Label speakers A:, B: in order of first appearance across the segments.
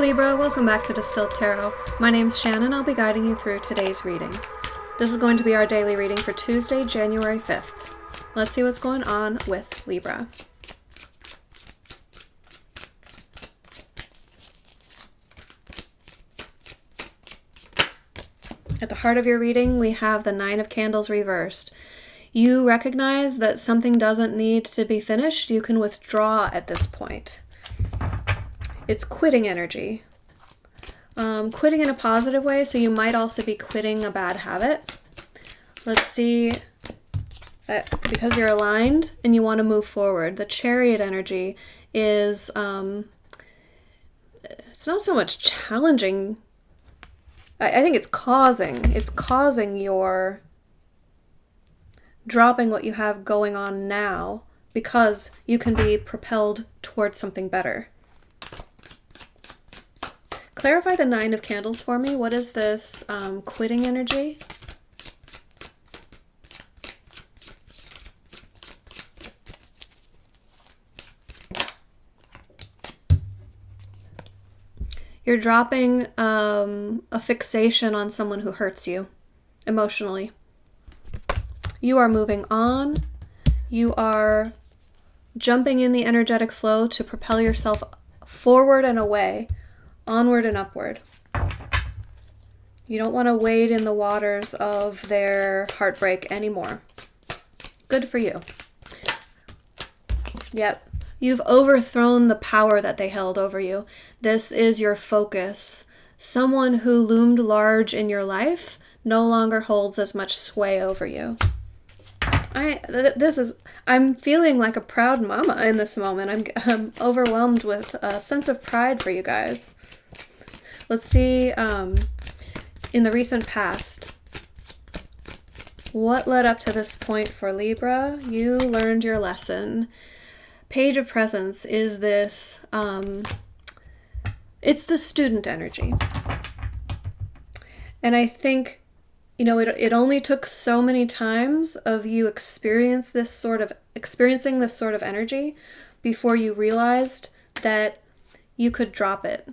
A: Libra, welcome back to Distilled Tarot. My name's Shannon. I'll be guiding you through today's reading. This is going to be our daily reading for Tuesday, January 5th. Let's see what's going on with Libra. At the heart of your reading, we have the Nine of Candles reversed. You recognize that something doesn't need to be finished. You can withdraw at this point. It's quitting energy. Quitting in a positive way, so you might also be quitting a bad habit. Let's see, because you're aligned and you want to move forward. The Chariot energy is, it's not so much challenging. I think it's causing your dropping what you have going on now because you can be propelled towards something better. Clarify the Nine of Candles for me. What is this quitting energy? You're dropping a fixation on someone who hurts you emotionally. You are moving on. You are jumping in the energetic flow to propel yourself forward and away, onward and upward. You don't want to wade in the waters of their heartbreak anymore. Good for you. Yep. You've overthrown the power that they held over you. This is your focus. Someone who loomed large in your life no longer holds as much sway over you. I'm feeling like a proud mama in this moment. I'm overwhelmed with a sense of pride for you guys. Let's see, in the recent past, what led up to this point for Libra? You learned your lesson. Page of Presence is this, it's the student energy. And I think, you know, it only took so many times of you experiencing this sort of energy before you realized that you could drop it.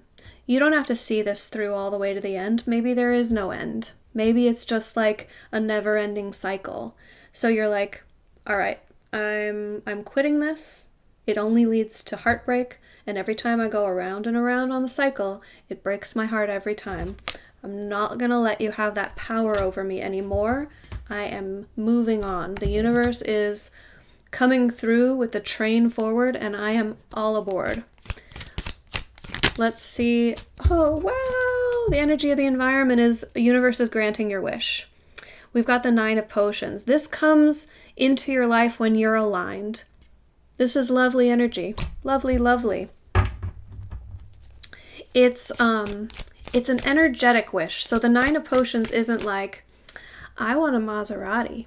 A: You don't have to see this through all the way to the end. Maybe there is no end. Maybe it's just like a never-ending cycle. So you're like, all right, I'm quitting this. It only leads to heartbreak, and every time I go around and around on the cycle, it breaks my heart every time. I'm not going to let you have that power over me anymore. I am moving on. The universe is coming through with the train forward, and I am all aboard. Let's see. Oh, wow. The energy of the environment is the universe is granting your wish. We've got the Nine of Potions. This comes into your life when you're aligned. This is lovely energy. Lovely, lovely. It's an energetic wish. So the Nine of Potions isn't like, I want a Maserati.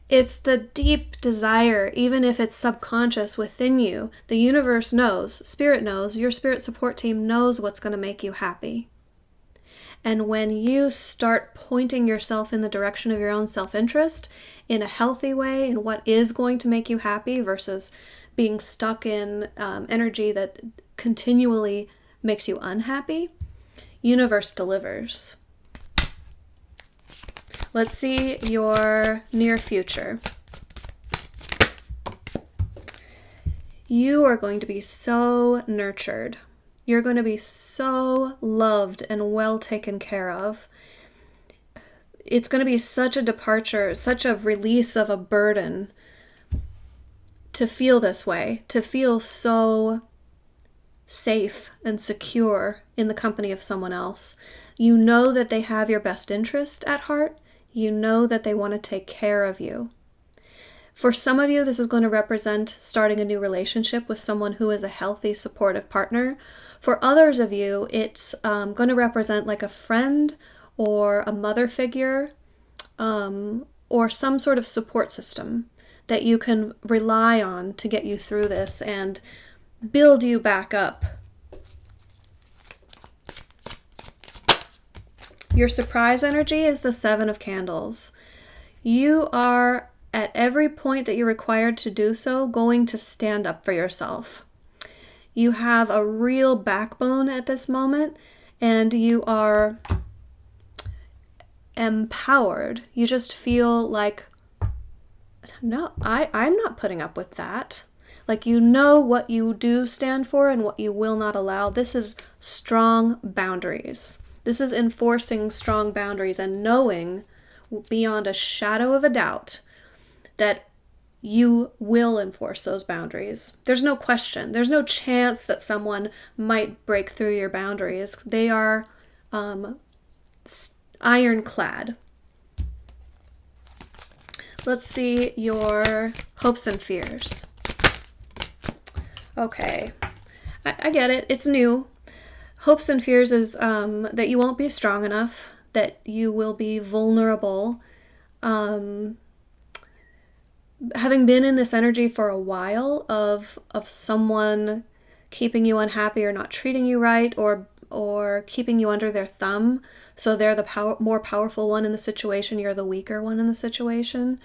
A: It's the deep desire, even if it's subconscious within you. The universe knows, spirit knows, your spirit support team knows what's going to make you happy. And when you start pointing yourself in the direction of your own self-interest in a healthy way, in what is going to make you happy versus being stuck in energy that continually makes you unhappy, universe delivers. Let's see your near future. You are going to be so nurtured. You're going to be so loved and well taken care of. It's going to be such a departure, such a release of a burden to feel this way, to feel so safe and secure in the company of someone else. You know that they have your best interest at heart. You know that they want to take care of you. For some of you, this is going to represent starting a new relationship with someone who is a healthy, supportive partner. For others of you, it's going to represent like a friend or a mother figure or some sort of support system that you can rely on to get you through this and build you back up. Your surprise energy is the Seven of Candles. You are, at every point that you're required to do so, going to stand up for yourself. You have a real backbone at this moment, and you are empowered. You just feel like, no, I'm not putting up with that. Like, you know what you do stand for and what you will not allow. This is strong boundaries. This is enforcing strong boundaries and knowing beyond a shadow of a doubt that you will enforce those boundaries. There's no question. There's no chance that someone might break through your boundaries. They are ironclad. Let's see your hopes and fears. Okay, I get it. It's new. Hopes and fears is that you won't be strong enough, that you will be vulnerable. Having been in this energy for a while of someone keeping you unhappy or not treating you right, or keeping you under their thumb, so they're the more powerful one in the situation, you're the weaker one in the situation.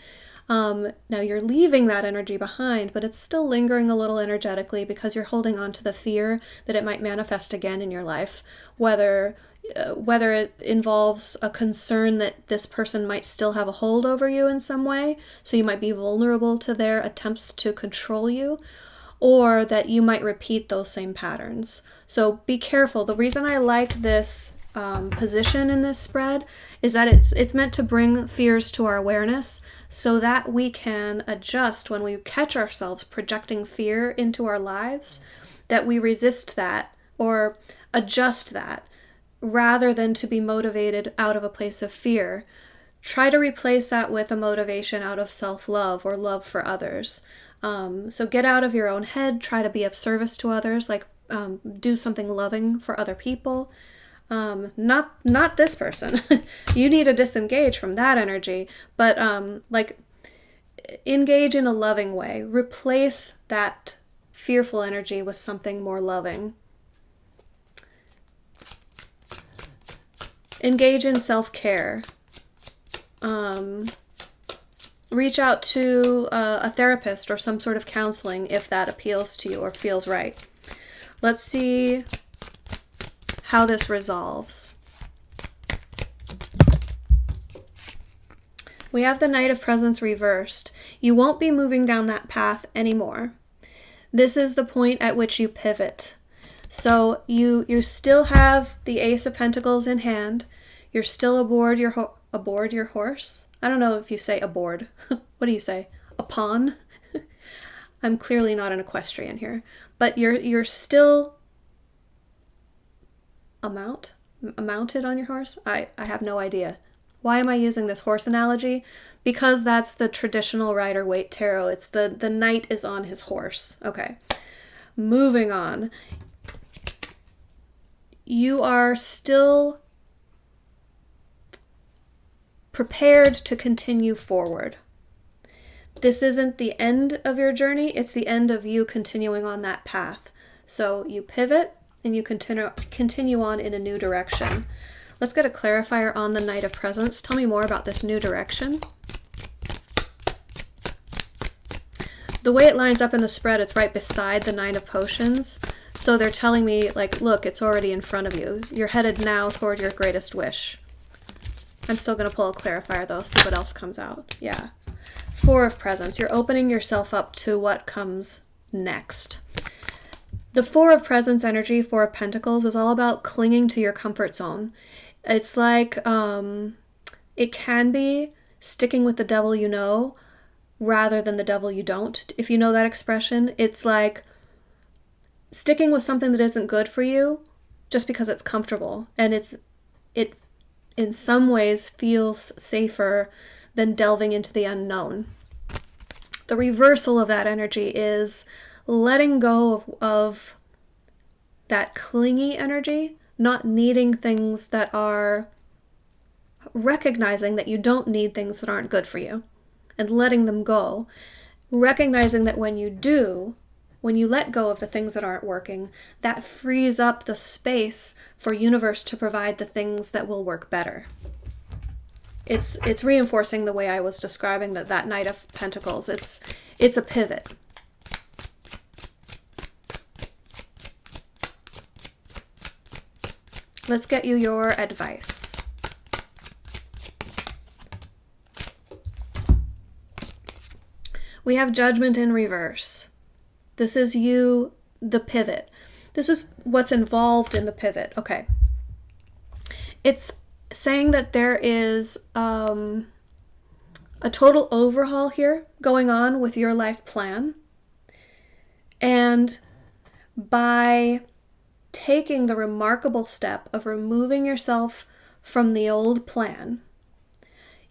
A: Now you're leaving that energy behind, but it's still lingering a little energetically because you're holding on to the fear that it might manifest again in your life, whether it involves a concern that this person might still have a hold over you in some way, so you might be vulnerable to their attempts to control you, or that you might repeat those same patterns. So be careful. The reason I like this position in this spread is that it's meant to bring fears to our awareness so that we can adjust when we catch ourselves projecting fear into our lives, that we resist that or adjust that rather than to be motivated out of a place of fear. Try to replace that with a motivation out of self-love or love for others. So get out of your own head, try to be of service to others, like do something loving for other people. Not this person. You need to disengage from that energy, but like engage in a loving way. Replace that fearful energy with something more loving. Engage in self-care. Reach out to a therapist or some sort of counseling if that appeals to you or feels right. Let's see how this resolves. We have the Knight of Presents reversed. You won't be moving down that path anymore. This is the point at which you pivot. So you still have the Ace of Pentacles in hand. You're still aboard your horse. I don't know if you say aboard. What do you say? Upon? I'm clearly not an equestrian here, but you're still mounted on your horse. I have no idea. Why am I using this horse analogy? Because that's the traditional Rider-Waite tarot. It's the knight is on his horse. Okay, moving on. You are still prepared to continue forward. This isn't the end of your journey, it's the end of you continuing on that path. So you pivot and you continue on in a new direction. Let's get a clarifier on the Knight of Presents. Tell me more about this new direction. The way it lines up in the spread, it's right beside the Nine of Potions. So they're telling me, like, look, it's already in front of you. You're headed now toward your greatest wish. I'm still going to pull a clarifier, though, see what else comes out. Yeah. Four of Presents. You're opening yourself up to what comes next. The Four of Presents energy, Four of Pentacles, is all about clinging to your comfort zone. It's like, it can be sticking with the devil you know rather than the devil you don't. If you know that expression, it's like sticking with something that isn't good for you just because it's comfortable. And it in some ways feels safer than delving into the unknown. The reversal of that energy is letting go of that clingy energy, not needing things that are, recognizing that you don't need things that aren't good for you and letting them go. Recognizing that when you let go of the things that aren't working, that frees up the space for universe to provide the things that will work better. It's reinforcing the way I was describing that Knight of Pentacles. It's a pivot. Let's get you your advice. We have Judgment in reverse. This is you, the pivot. This is what's involved in the pivot. Okay. It's saying that there is a total overhaul here going on with your life plan. And by taking the remarkable step of removing yourself from the old plan,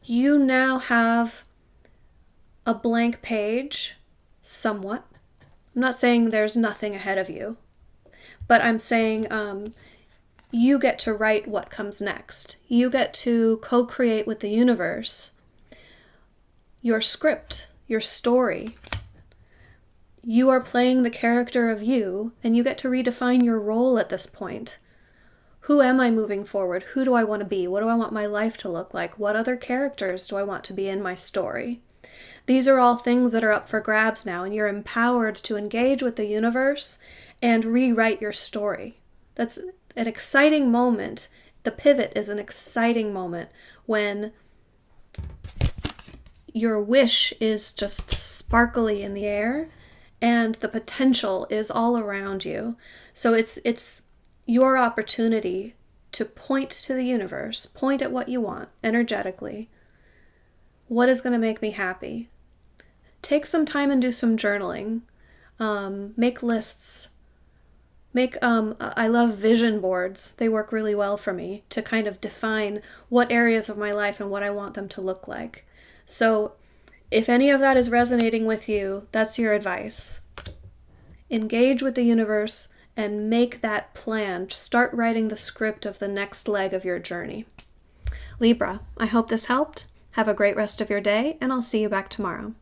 A: you now have a blank page, somewhat. I'm not saying there's nothing ahead of you, but I'm saying you get to write what comes next. You get to co-create with the universe your script, your story. You are playing the character of you, and you get to redefine your role at this point. Who am I moving forward? Who do I want to be? What do I want my life to look like? What other characters do I want to be in my story? These are all things that are up for grabs now, and you're empowered to engage with the universe and rewrite your story. That's an exciting moment. The pivot is an exciting moment when your wish is just sparkly in the air and the potential is all around you. So it's your opportunity to point to the universe, point at what you want energetically. What is going to make me happy? Take some time and do some journaling. Make lists. I love vision boards. They work really well for me to kind of define what areas of my life and what I want them to look like. So if any of that is resonating with you, that's your advice. Engage with the universe and make that plan. Start writing the script of the next leg of your journey. Libra, I hope this helped. Have a great rest of your day, and I'll see you back tomorrow.